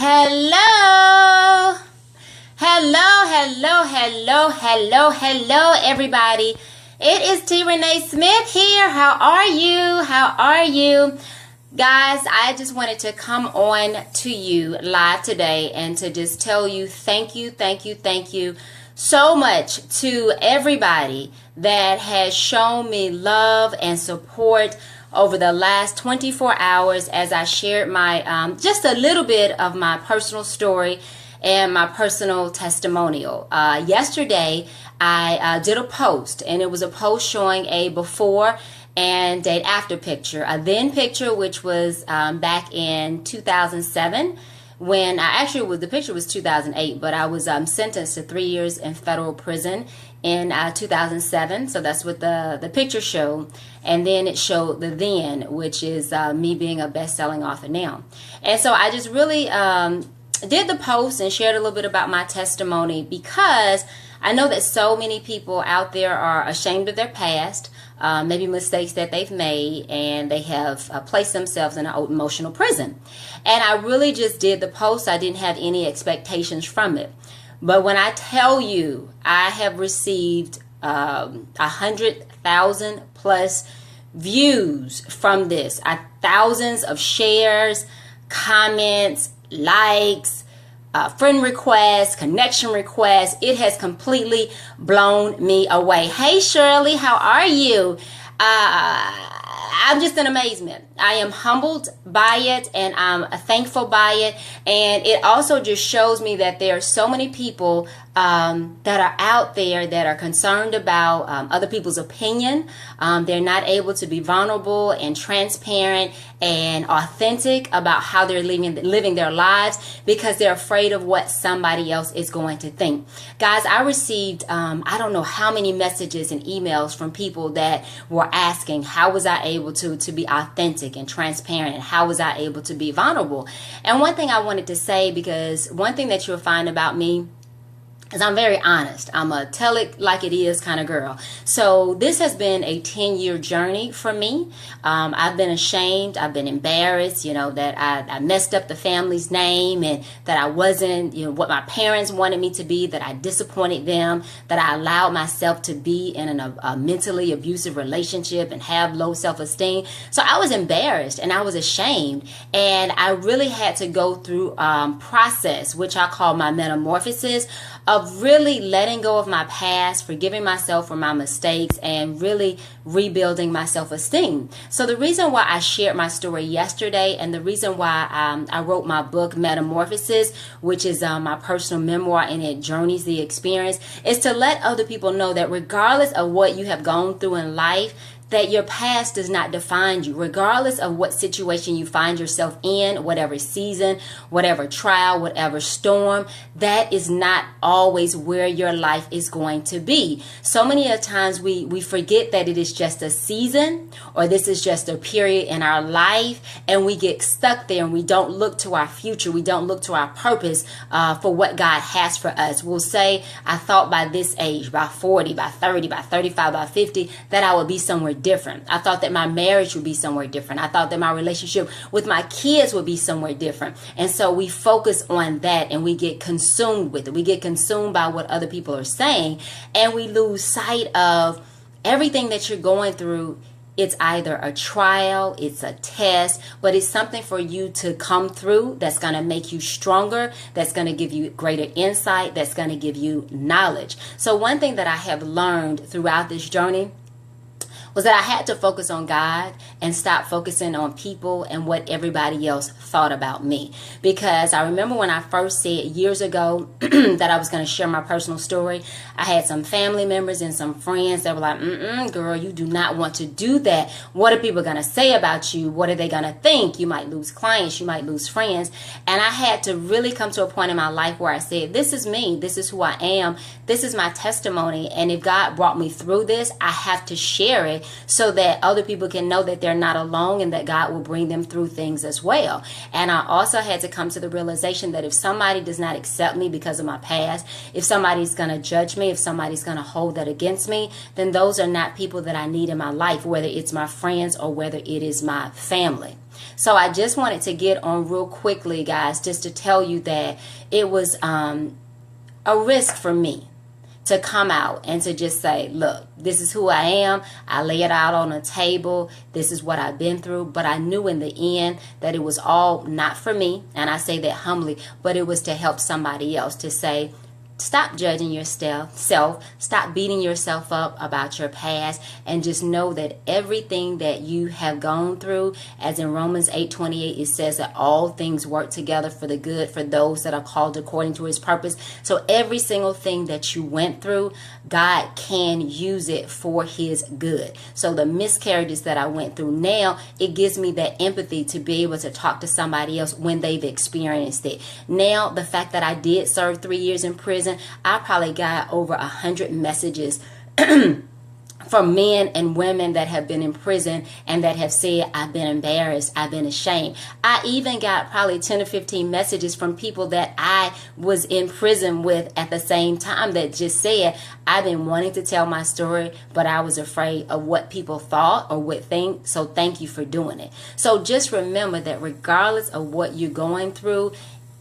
Hello, hello, everybody. It is Renee Smith here. How are you? Guys, I just wanted to come on to you live today and to just tell you thank you so much to everybody that has shown me love and support over the last 24 hours as I shared my just a little bit of my personal story and my personal testimonial. Yesterday, I did a post, and it was a post showing a before and an after picture. A then picture, which was back in 2007, when the picture was 2008, but I was sentenced to 3 years in federal prison in 2007. So that's what the picture showed. And then it showed the then, which is me being a best-selling author now. And so I just really did the post and shared a little bit about my testimony, because I know that so many people out there are ashamed of their past, maybe mistakes that they've made, and they have placed themselves in an emotional prison. And I really just did the post. I didn't have any expectations from it. But when I tell you, I have received 100,000 plus views from this, thousands of shares, comments, likes, friend requests, connection requests. It has completely blown me away. Hey Shirley, how are you? I'm just in amazement. I am humbled by it, and I'm thankful by it. And it also just shows me that there are so many people that are out there that are concerned about other people's opinion. They're not able to be vulnerable and transparent and authentic about how they're living their lives, because they're afraid of what somebody else is going to think. Guys, I received I don't know how many messages and emails from people that were asking, how was I able to be authentic and transparent, and how was I able to be vulnerable? And one thing I wanted to say, because one thing that you'll find about me is I'm very honest. I'm a tell it like it is kind of girl. So this has been a 10-year journey for me. I've been ashamed. I've been embarrassed, that I messed up the family's name, and that I wasn't, what my parents wanted me to be, that I disappointed them, that I allowed myself to be in a mentally abusive relationship and have low self-esteem. So I was embarrassed and I was ashamed, and I really had to go through process, which I call my metamorphosis, of really letting go of my past, forgiving myself for my mistakes, and really rebuilding my self-esteem. So the reason why I shared my story yesterday, and the reason why I wrote my book, Metamorphosis, which is my personal memoir, and it journeys the experience, is to let other people know that regardless of what you have gone through in life, that your past does not define you. Regardless of what situation you find yourself in, whatever season, whatever trial, whatever storm, that is not always where your life is going to be. So many of times we forget that it is just a season, or this is just a period in our life, and we get stuck there, and we don't look to our future. We don't look to our purpose for what God has for us. We'll say, I thought by this age, by 40, by 30, by 35, by 50, that I would be somewhere different. I thought that my marriage would be somewhere different. I thought that my relationship with my kids would be somewhere different. And so we focus on that, and we get consumed with it. We get consumed by what other people are saying, and we lose sight of everything that you're going through. It's either a trial, it's a test, but it's something for you to come through that's going to make you stronger, that's going to give you greater insight, that's going to give you knowledge. So one thing that I have learned throughout this journey was that I had to focus on God and stop focusing on people and what everybody else thought about me. Because I remember when I first said years ago that I was going to share my personal story, I had some family members and some friends that were like, girl, you do not want to do that. What are people going to say about you? What are they going to think? You might lose clients, you might lose friends. And I had to really come to a point in my life where I said, this is me, this is who I am, this is my testimony. And if God brought me through this, I have to share it, so that other people can know that they're not alone, and that God will bring them through things as well. And I also had to come to the realization that if somebody does not accept me because of my past, if somebody's going to judge me, if somebody's going to hold that against me, then those are not people that I need in my life, whether it's my friends or whether it is my family. So I just wanted to get on real quickly, guys, just to tell you that it was a risk for me to come out and to just say, look, this is who I am. I lay it out on a table. This is what I've been through. But I knew in the end that it was all not for me. And I say that humbly, but it was to help somebody else, to say, stop judging yourself. Stop beating yourself up about your past, and just know that everything that you have gone through, as in Romans 8:28, it says that all things work together for the good for those that are called according to his purpose. So every single thing that you went through, God can use it for his good. So the miscarriages that I went through, now it gives me that empathy to be able to talk to somebody else when they've experienced it. Now, the fact that I did serve 3 years in prison, I probably got over 100 messages from men and women that have been in prison and that have said, I've been embarrassed, I've been ashamed. I even got probably 10 or 15 messages from people that I was in prison with at the same time that just said, I've been wanting to tell my story, but I was afraid of what people thought or would think. So thank you for doing it. So just remember that regardless of what you're going through,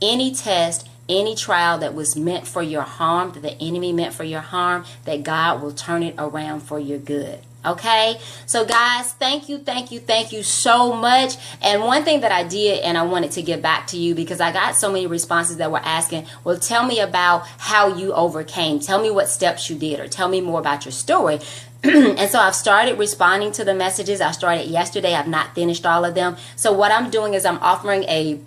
any test, any trial that was meant for your harm, that the enemy meant for your harm, that God will turn it around for your good. Okay? So guys, thank you so much. And one thing that I did, and I wanted to get back to you because I got so many responses that were asking, well, tell me about how you overcame. Tell me what steps you did, or tell me more about your story. And so I've started responding to the messages. I started yesterday. I've not finished all of them. So what I'm doing is I'm offering a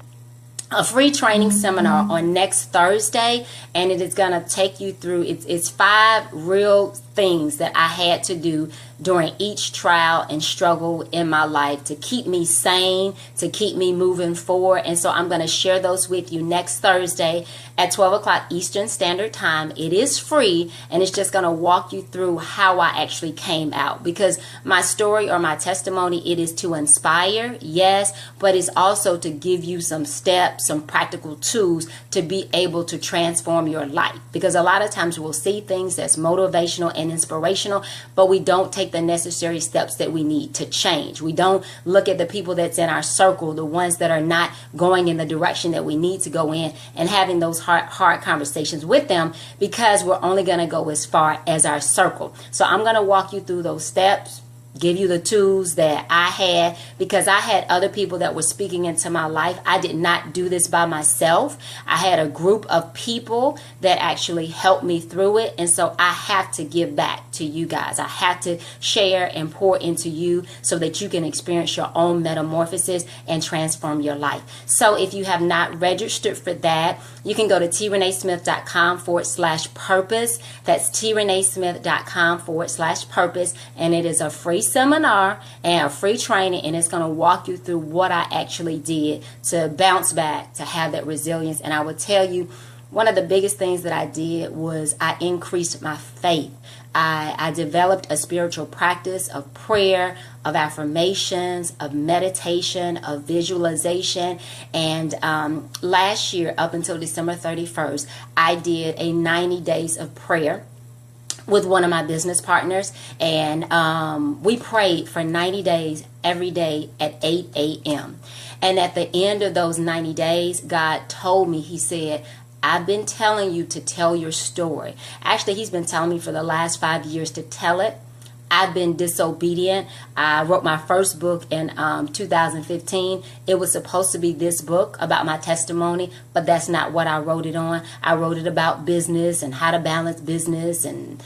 free training seminar on next Thursday, and it is going to take you through, it's 5 real things that I had to do during each trial and struggle in my life to keep me sane, to keep me moving forward. And so I'm going to share those with you next Thursday at 12 o'clock Eastern Standard Time. It is free, and it's just going to walk you through how I actually came out, because my story or my testimony, it is to inspire, yes, but it's also to give you some steps, some practical tools to be able to transform your life. Because a lot of times we'll see things that's motivational and inspirational, but we don't take the necessary steps that we need to change. We don't look at the people that's in our circle, the ones that are not going in the direction that we need to go in, and having those hard conversations with them, because we're only going to go as far as our circle. So I'm going to walk you through those steps, give you the tools that I had, because I had other people that were speaking into my life. I did not do this by myself. I had a group of people that actually helped me through it. And so I have to give back to you guys. I have to share and pour into you so that you can experience your own metamorphosis and transform your life. So if you have not registered for that, you can go to treneesmith.com/purpose. That's treneesmith.com/purpose. And it is a free seminar and a free training, and it's going to walk you through what I actually did to bounce back, to have that resilience. And I will tell you, one of the biggest things that I did was I increased my faith. I developed a spiritual practice of prayer, of affirmations, of meditation, of visualization. And last year, up until December 31st, I did a 90 days of prayer with one of my business partners, and we prayed for 90 days every day at 8 a.m. And at the end of those 90 days, God told me, he said, I've been telling you to tell your story. Actually, he's been telling me for the last 5 years to tell it. I've been disobedient. I wrote my first book in 2015. It was supposed to be this book about my testimony, but that's not what I wrote it on. I wrote it about business and how to balance business and,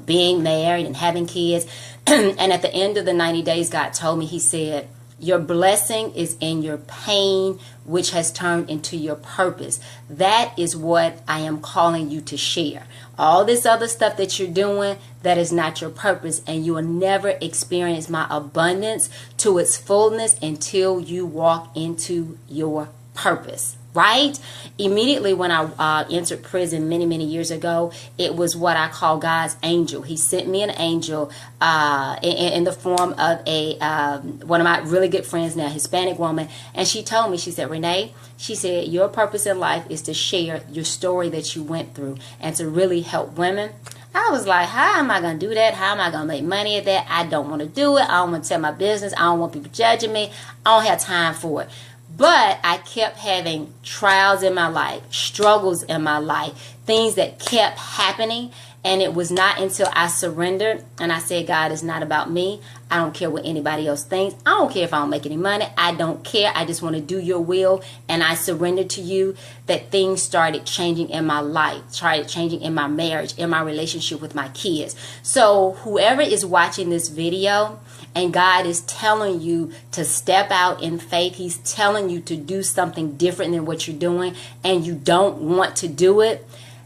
being married and having kids. And at the end of the 90 days, God told me, he said, your blessing is in your pain, which has turned into your purpose. That is what I am calling you to share. All this other stuff that you're doing, that is not your purpose, and you will never experience my abundance to its fullness until you walk into your purpose, right? Immediately when I entered prison many years ago, it was what I call God's angel. He sent me an angel in the form of a one of my really good friends now, Hispanic woman, and she told me, she said, Renee, she said, your purpose in life is to share your story that you went through and to really help women. I was like, how am I going to do that? How am I going to make money at that? I don't want to do it. I don't want to tell my business. I don't want people judging me. I don't have time for it. But I kept having trials in my life, struggles in my life, things that kept happening. And it was not until I surrendered and I said, God, it's not about me. I don't care what anybody else thinks. I don't care if I don't make any money. I don't care. I just want to do your will. And I surrendered to you, that things started changing in my life, started changing in my marriage, in my relationship with my kids. So whoever is watching this video and God is telling you to step out in faith, He's telling you to do something different than what you're doing, and you don't want to do it,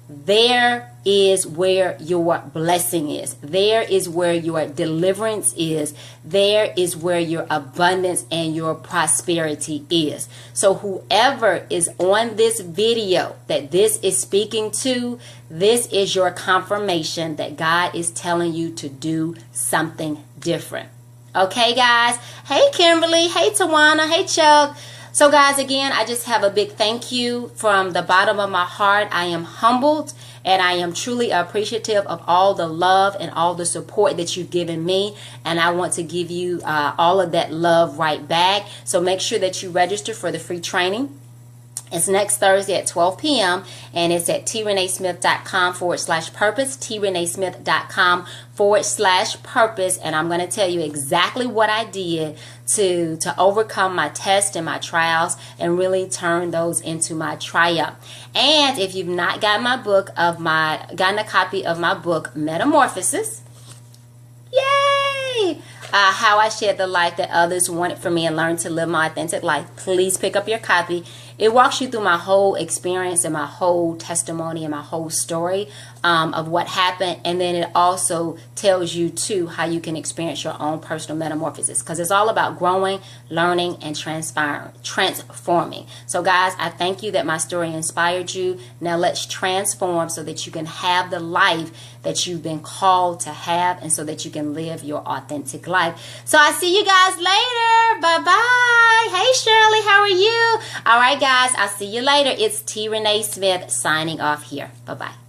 there is where your blessing is. There is where your deliverance is. There is where your abundance and your prosperity is. So whoever is on this video that this is speaking to, this is your confirmation that God is telling you to do something different. Okay, guys? Hey, Kimberly. Hey, Tawana. Hey, Chuck. So, guys, again, I just have a big thank you from the bottom of my heart. I am humbled and I am truly appreciative of all the love and all the support that you've given me. And I want to give you all of that love right back. So make sure that you register for the free training. It's next Thursday at 12 p.m. and it's at trenesmith.com/purpose, trenesmith.com/purpose. And I'm going to tell you exactly what I did to overcome my tests and my trials and really turn those into my triumph. And if you've not gotten gotten a copy of my book, Metamorphosis, yay! How I shared the life that others wanted from me and learned to live my authentic life, please pick up your copy. It walks you through my whole experience and my whole testimony and my whole story of what happened. And then it also tells you, too, how you can experience your own personal metamorphosis. Because it's all about growing, learning, and transforming. So, guys, I thank you that my story inspired you. Now let's transform so that you can have the life that you've been called to have and so that you can live your authentic life. So I see you guys later. Bye-bye. Hey, Shirley, how are you? All right, guys, I'll see you later. It's T. Renee Smith signing off here. Bye-bye.